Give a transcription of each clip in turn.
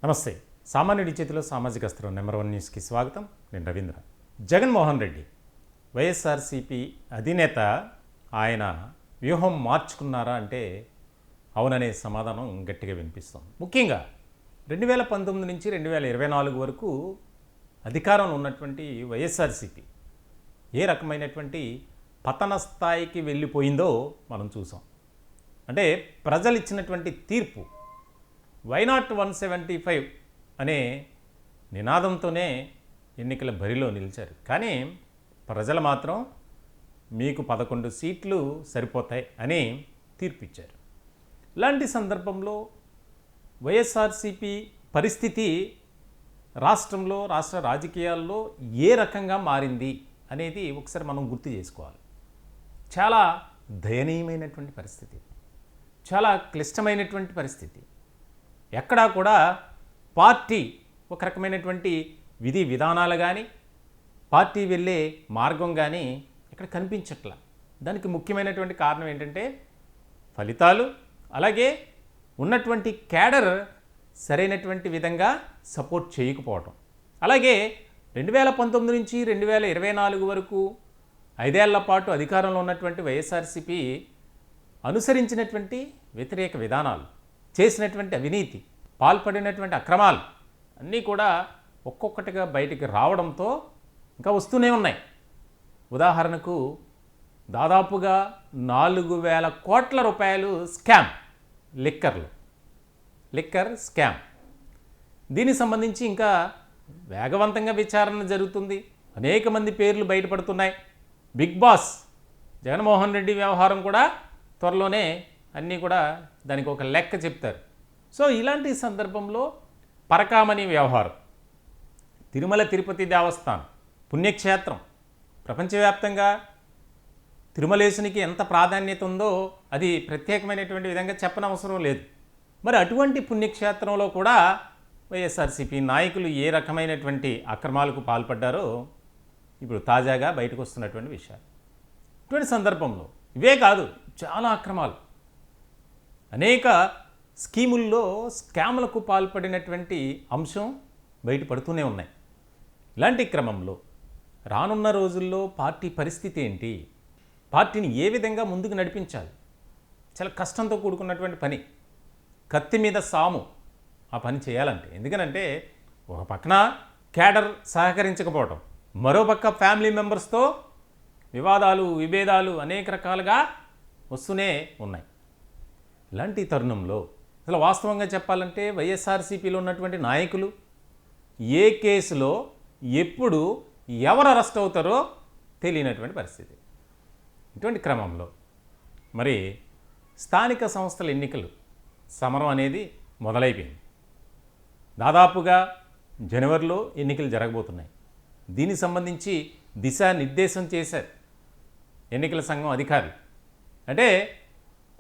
నమస్తే. సామాన్యుడి చేతిలో సామాజిక అస్త్రం నెంబర్ 1 న్యూస్కి స్వాగతం. నేను రవీంద్ర. జగన్మోహన్ రెడ్డి వైఎస్ఆర్సీపీ అధినేత ఆయన వ్యూహం మార్చుకున్నారా అంటే అవుననే సమాధానం గట్టిగా వినిపిస్తోంది. ముఖ్యంగా 2019 నుంచి 2024 వరకు అధికారంలో ఉన్నటువంటి వైఎస్ఆర్సీపీ ఏ రకమైనటువంటి పతన స్థాయికి వెళ్ళిపోయిందో మనం చూసాం. అంటే ప్రజలు ఇచ్చినటువంటి తీర్పు వైనాట్ 175 అనే నినాదంతోనే ఎన్నికల బరిలో నిలిచారు. కానీ ప్రజలు మాత్రం మీకు 11 సీట్లు సరిపోతాయి అని తీర్పిచ్చారు. ఇలాంటి సందర్భంలో వైఎస్ఆర్సీపీ పరిస్థితి రాష్ట్రంలో, రాష్ట్ర రాజకీయాల్లో ఏ రకంగా మారింది అనేది ఒకసారి మనం గుర్తు చేసుకోవాలి. చాలా దయనీయమైనటువంటి పరిస్థితి, చాలా క్లిష్టమైనటువంటి పరిస్థితి. ఎక్కడా కూడా పార్టీ ఒక రకమైనటువంటి విధి విధానాలు కానీ, పార్టీ వెళ్ళే మార్గం కానీ ఇక్కడ కనిపించట్లా. దానికి ముఖ్యమైనటువంటి కారణం ఏంటంటే ఫలితాలు, అలాగే ఉన్నటువంటి క్యాడర్ సరైనటువంటి విధంగా సపోర్ట్ చేయకపోవటం. అలాగే 2019 నుంచి 2024 వరకు 5 ఏళ్ల పాటు అధికారంలో ఉన్నటువంటి వైఎస్ఆర్సీపీ అనుసరించినటువంటి వ్యతిరేక విధానాలు, చేసినటువంటి అవినీతి, పాల్పడినటువంటి అక్రమాలు అన్నీ కూడా ఒక్కొక్కటిగా బయటికి రావడంతో ఇంకా వస్తూనే ఉన్నాయి. ఉదాహరణకు దాదాపుగా 4,000 కోట్ల రూపాయలు స్కామ్, లిక్కర్ స్కామ్. దీనికి సంబంధించి ఇంకా వేగవంతంగా విచారణ జరుగుతుంది. అనేక మంది పేర్లు బయటపడుతున్నాయి. బిగ్ బాస్ జగన్మోహన్ రెడ్డి వ్యవహారం కూడా త్వరలోనే అన్నీ కూడా దానికి ఒక లెక్క చెప్తారు. సో ఇలాంటి సందర్భంలో పరకామణి వ్యవహారం, తిరుమల తిరుపతి దేవస్థానం పుణ్యక్షేత్రం, ప్రపంచవ్యాప్తంగా తిరుమలేశునికి ఎంత ప్రాధాన్యత ఉందో అది ప్రత్యేకమైనటువంటి విధంగా చెప్పనవసరం లేదు. మరి అటువంటి పుణ్యక్షేత్రంలో కూడా వైఎస్ఆర్సీపీ నాయకులు ఏ రకమైనటువంటి అక్రమాలకు పాల్పడ్డారో ఇప్పుడు తాజాగా బయటకు వస్తున్నటువంటి విషయాలు. ఇటువంటి సందర్భంలో ఇవే కాదు, చాలా అక్రమాలు, అనేక స్కీముల్లో స్కాములకు పాల్పడినటువంటి అంశం బయటపడుతూనే ఉన్నాయి. ఇలాంటి క్రమంలో రానున్న రోజుల్లో పార్టీ పరిస్థితి ఏంటి, పార్టీని ఏ విధంగా ముందుకు నడిపించాలి, చాలా కష్టంతో కూడుకున్నటువంటి పని, కత్తి మీద సాము ఆ పని చేయాలంటే. ఎందుకనంటే ఒక పక్కన క్యాడర్ సహకరించకపోవటం, మరోపక్క ఫ్యామిలీ మెంబర్స్తో వివాదాలు, విభేదాలు అనేక రకాలుగా వస్తూనే ఉన్నాయి. ఇలాంటి తరుణంలో అసలు వాస్తవంగా చెప్పాలంటే వైఎస్ఆర్సీపీలో ఉన్నటువంటి నాయకులు ఏ కేసులో ఎప్పుడు ఎవరు అరెస్ట్ అవుతారో తెలియనటువంటి పరిస్థితి. ఇటువంటి క్రమంలో మరి స్థానిక సంస్థల ఎన్నికలు సమరం అనేది మొదలైపోయింది. దాదాపుగా జనవరిలో ఎన్నికలు జరగబోతున్నాయి. దీనికి సంబంధించి దిశానిర్దేశం చేశారు ఎన్నికల సంఘం అధికారులు. అంటే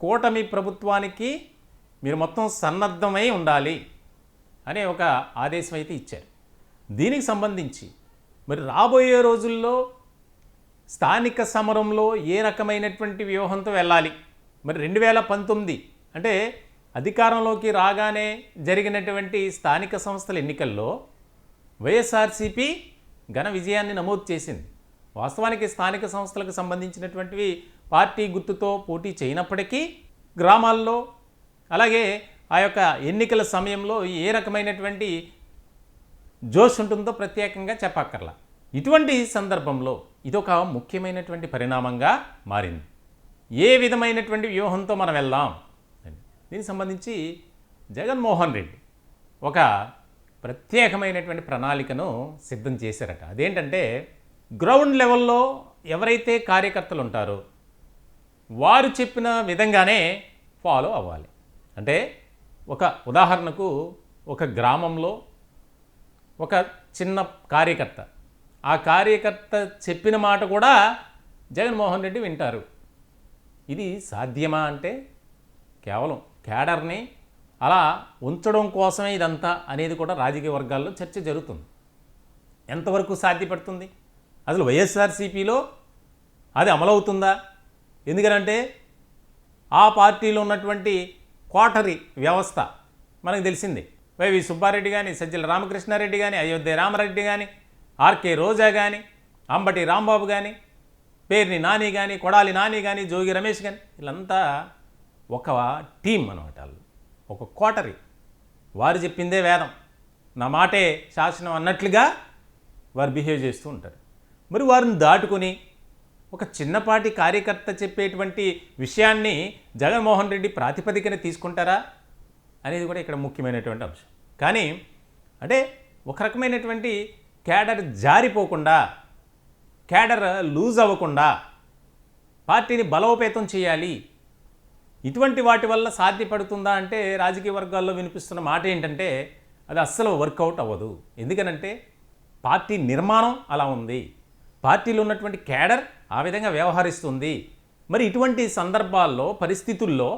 కూటమి ప్రభుత్వానికి మీరు మొత్తం సన్నద్ధమై ఉండాలి అనే ఒక ఆదేశం అయితే ఇచ్చారు. దీనికి సంబంధించి మరి రాబోయే రోజుల్లో స్థానిక సమరంలో ఏ రకమైనటువంటి వ్యూహంతో వెళ్ళాలి, మరి 2019 అంటే అధికారంలోకి రాగానే జరిగినటువంటి స్థానిక సంస్థల ఎన్నికల్లో వైఎస్ఆర్సీపీ ఘన విజయాన్ని నమోదు చేసింది. వాస్తవానికి స్థానిక సంస్థలకు సంబంధించినటువంటివి పార్టీ గుర్తుతో పోటీ చేయనప్పటికీ గ్రామాల్లో, అలాగే ఆ యొక్క ఎన్నికల సమయంలో ఏ రకమైనటువంటి జోష్ ఉంటుందో ప్రత్యేకంగా చెప్పక్కర్లా. ఇటువంటి సందర్భంలో ఇదొక ముఖ్యమైనటువంటి పరిణామంగా మారింది. ఏ విధమైనటువంటి వ్యూహంతో మనం వెళ్దాం, దీనికి సంబంధించి జగన్మోహన్ రెడ్డి ఒక ప్రత్యేకమైనటువంటి ప్రణాళికను సిద్ధం చేశారట. అదేంటంటే గ్రౌండ్ లెవెల్లో ఎవరైతే కార్యకర్తలు ఉంటారో వారు చెప్పిన విధంగానే ఫాలో అవ్వాలి. అంటే ఒక ఉదాహరణకు ఒక గ్రామంలో ఒక చిన్న కార్యకర్త, ఆ కార్యకర్త చెప్పిన మాట కూడా జగన్మోహన్ రెడ్డి వింటారు. ఇది సాధ్యమా అంటే కేవలం క్యాడర్ని అలా ఉంచడం కోసమే ఇదంతా అనేది కూడా రాజకీయ వర్గాల్లో చర్చ జరుగుతుంది. ఎంతవరకు సాధ్యపడుతుంది, అసలు వైఎస్ఆర్సీపీలో అది అమలవుతుందా? ఎందుకనంటే ఆ పార్టీలో ఉన్నటువంటి కోటరీ వ్యవస్థ మనకు తెలిసిందే. వైవి సుబ్బారెడ్డి కానీ, సజ్జల రామకృష్ణారెడ్డి కానీ, అయోధ్య రామరెడ్డి కానీ, ఆర్కే రోజా కానీ, అంబటి రాంబాబు కానీ, పేర్ని నాని కానీ, కొడాలి నాని కానీ, జోగి రమేష్ కానీ, వీళ్ళంతా ఒక టీం అన్నమాట. వాళ్ళు ఒక కోటరీ. వారు చెప్పిందే వేదం, నా మాటే శాసనం అన్నట్లుగా వారు బిహేవ్ చేస్తూ ఉంటారు. మరి వారిని దాటుకొని ఒక చిన్నపాటి కార్యకర్త చెప్పేటువంటి విషయాన్ని జగన్మోహన్ రెడ్డి ప్రాతిపదికన తీసుకుంటారా అనేది కూడా ఇక్కడ ముఖ్యమైనటువంటి అంశం. కానీ అంటే ఒక రకమైనటువంటి క్యాడర్ జారిపోకుండా, క్యాడర్ లూజ్ అవ్వకుండా పార్టీని బలోపేతం చేయాలి. ఇటువంటి వాటి వల్ల సాధ్యపడుతుందా అంటే రాజకీయ వర్గాల్లో వినిపిస్తున్న మాట ఏంటంటే అది అస్సలు వర్కౌట్ అవ్వదు. ఎందుకనంటే పార్టీ నిర్మాణం అలా ఉంది, పార్టీలో ఉన్నటువంటి క్యాడర్ ఆ విధంగా వ్యవహరిస్తుంది. మరి ఇటువంటి సందర్భాల్లో, పరిస్థితుల్లో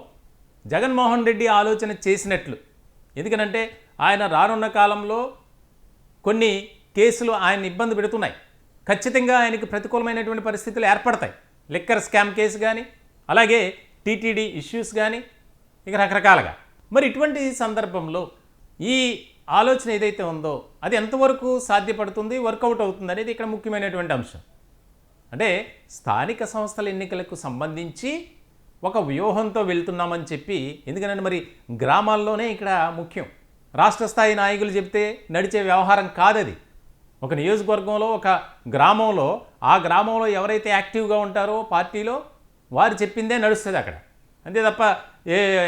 జగన్మోహన్ రెడ్డి ఆలోచన చేసినట్లు, ఎందుకనంటే ఆయన రానున్న కాలంలో కొన్ని కేసులు ఆయన ఇబ్బంది పెడుతున్నాయి, ఖచ్చితంగా ఆయనకు ప్రతికూలమైనటువంటి పరిస్థితులు ఏర్పడతాయి. లిక్కర్ స్కామ్ కేసు కానీ, అలాగే టీటీడీ ఇష్యూస్ కానీ, ఇక రకరకాలుగా. మరి ఇటువంటి సందర్భంలో ఈ ఆలోచన ఏదైతే ఉందో అది ఎంతవరకు సాధ్యపడుతుంది, వర్కౌట్ అవుతుంది అనేది ఇక్కడ ముఖ్యమైనటువంటి అంశం. అంటే స్థానిక సంస్థల ఎన్నికలకు సంబంధించి ఒక వ్యూహంతో వెళ్తున్నామని చెప్పి, ఎందుకంటే మరి గ్రామాల్లోనే ఇక్కడ ముఖ్యం. రాష్ట్ర స్థాయి నాయకులు చెప్తే నడిచే వ్యవహారం కాదది. ఒక నియోజకవర్గంలో, ఒక గ్రామంలో, ఆ గ్రామంలో ఎవరైతే యాక్టివ్గా ఉంటారో పార్టీలో వారు చెప్పిందే నడుస్తుంది అక్కడ. అంతే తప్ప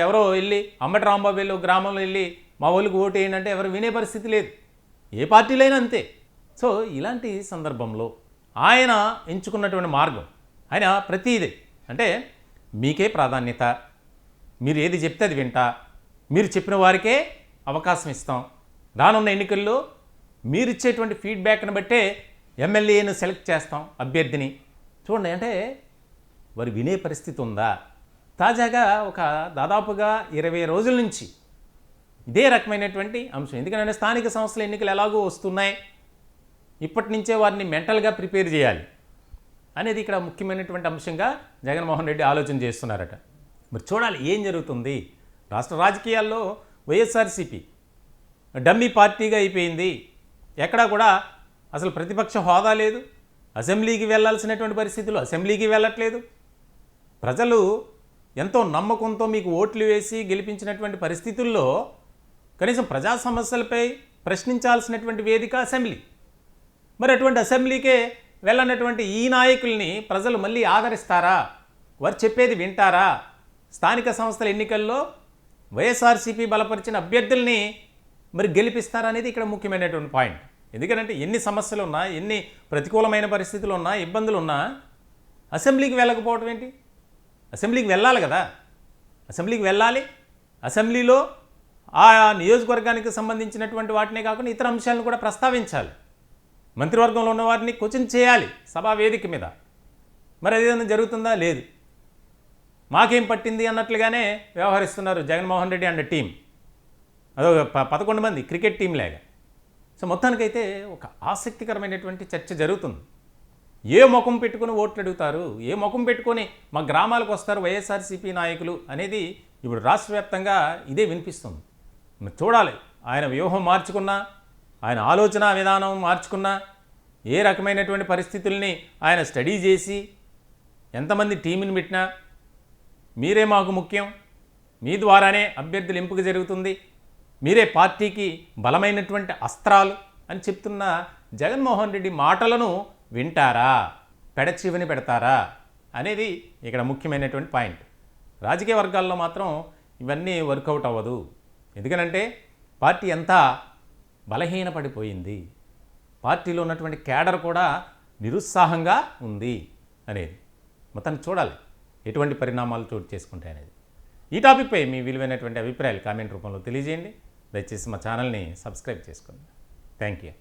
ఎవరో వెళ్ళి అంబటి రాంబాబు వెళ్ళి గ్రామంలో వెళ్ళి మా వాళ్ళకి ఓటు వేయండి అంటే ఎవరు వినే పరిస్థితి లేదు. ఏ పార్టీలో అయినా అంతే. సో ఇలాంటి సందర్భంలో ఆయన ఎంచుకున్నటువంటి మార్గం, ఆయన ప్రతిదీ అంటే మీకే ప్రాధాన్యత, మీరు ఏది చెప్తే అది వింటా, మీరు చెప్పిన వారికే అవకాశం ఇస్తాం, రానున్న ఎన్నికల్లో మీరు ఇచ్చేటువంటి ఫీడ్బ్యాక్ని బట్టే ఎమ్మెల్యేను సెలెక్ట్ చేస్తాం అభ్యర్థిని. చూడండి, అంటే వారు వినే పరిస్థితి ఉందా? తాజాగా ఒక దాదాపుగా 20 రోజుల నుంచి ఇదే రకమైనటువంటి అంశం. ఎందుకంటే స్థానిక సంస్థల ఎన్నికలు ఎలాగో వస్తున్నాయి, ఇప్పటి నుంచే వారిని మెంటల్గా ప్రిపేర్ చేయాలి అనేది ఇక్కడ ముఖ్యమైనటువంటి అంశంగా జగన్మోహన్ రెడ్డి ఆలోచన చేస్తున్నారట. మరి చూడాలి ఏం జరుగుతుంది. రాష్ట్ర రాజకీయాల్లో వైఎస్ఆర్సీపీ డమ్మీ పార్టీగా అయిపోయింది. ఎక్కడా కూడా అసలు ప్రతిపక్ష హోదా లేదు, అసెంబ్లీకి వెళ్ళాల్సినటువంటి పరిస్థితులు అసెంబ్లీకి వెళ్ళట్లేదు. ప్రజలు ఎంతో నమ్మకంతో మీకు ఓట్లు వేసి గెలిపించినటువంటి పరిస్థితుల్లో కనీసం ప్రజా సమస్యలపై ప్రశ్నించాల్సినటువంటి వేదిక అసెంబ్లీ. మరి అటువంటి అసెంబ్లీకే వెళ్ళనటువంటి ఈ నాయకుల్ని ప్రజలు మళ్ళీ ఆదరిస్తారా? వారు చెప్పేది వింటారా? స్థానిక సంస్థల ఎన్నికల్లో వైఎస్ఆర్సీపీ బలపరిచిన అభ్యర్థుల్ని మరి గెలిపిస్తారా అనేది ఇక్కడ ముఖ్యమైనటువంటి పాయింట్. ఎందుకంటే ఎన్ని సమస్యలు ఉన్నా, ఎన్ని ప్రతికూలమైన పరిస్థితులు ఉన్నా, ఇబ్బందులు ఉన్నా అసెంబ్లీకి వెళ్ళకపోవడం ఏంటి? అసెంబ్లీకి వెళ్ళాలి కదా. అసెంబ్లీకి వెళ్ళాలి, అసెంబ్లీలో ఆ నియోజకవర్గానికి సంబంధించినటువంటి వాటినే కాకుండా ఇతర అంశాలను కూడా ప్రస్తావించాలి. మంత్రివర్గంలో ఉన్న వారిని క్వశ్చన్ చేయాలి సభా వేదిక మీద. మరి అదేదైనా జరుగుతుందా? లేదు. మాకేం పట్టింది అన్నట్లుగానే వ్యవహరిస్తున్నారు జగన్మోహన్ రెడ్డి అండ్ టీం. అదొక 11 మంది క్రికెట్ టీం లాగా. సో మొత్తానికైతే ఒక ఆసక్తికరమైనటువంటి చర్చ జరుగుతుంది. ఏ ముఖం పెట్టుకుని ఓట్లు అడుగుతారు, ఏ ముఖం పెట్టుకొని మా గ్రామాలకు వస్తారు వైఎస్ఆర్సీపీ నాయకులు అనేది ఇప్పుడు రాష్ట్ర వ్యాప్తంగా ఇదే వినిపిస్తుంది. మరి చూడాలి, ఆయన వ్యూహం మార్చుకున్నా, ఆయన ఆలోచన విధానం మార్చుకున్నా, ఏ రకమైనటువంటి పరిస్థితుల్ని ఆయన స్టడీ చేసి ఎంతమంది టీంని పెట్టినా మీరే మాకు ముఖ్యం, మీ ద్వారానే అభ్యర్థుల ఎంపిక జరుగుతుంది, మీరే పార్టీకి బలమైనటువంటి అస్త్రాలు అని చెప్తున్న జగన్మోహన్ రెడ్డి మాటలను వింటారా, పెడచివని పెడతారా అనేది ఇక్కడ ముఖ్యమైనటువంటి పాయింట్. రాజకీయ వర్గాల్లో మాత్రం ఇవన్నీ వర్కౌట్ అవ్వదు. ఎందుకనంటే పార్టీ అంతా బలహీనపడిపోయింది, పార్టీలో ఉన్నటువంటి క్యాడర్ కూడా నిరుత్సాహంగా ఉంది అనేది. మొత్తాన్ని చూడాలి ఎటువంటి పరిణామాలు చోటు చేసుకుంటాయనేది. ఈ టాపిక్పై మీ విలువైనటువంటి అభిప్రాయాలు కామెంట్ రూపంలో తెలియజేయండి. దయచేసి మా ఛానల్ని సబ్స్క్రైబ్ చేసుకోండి. Thank you.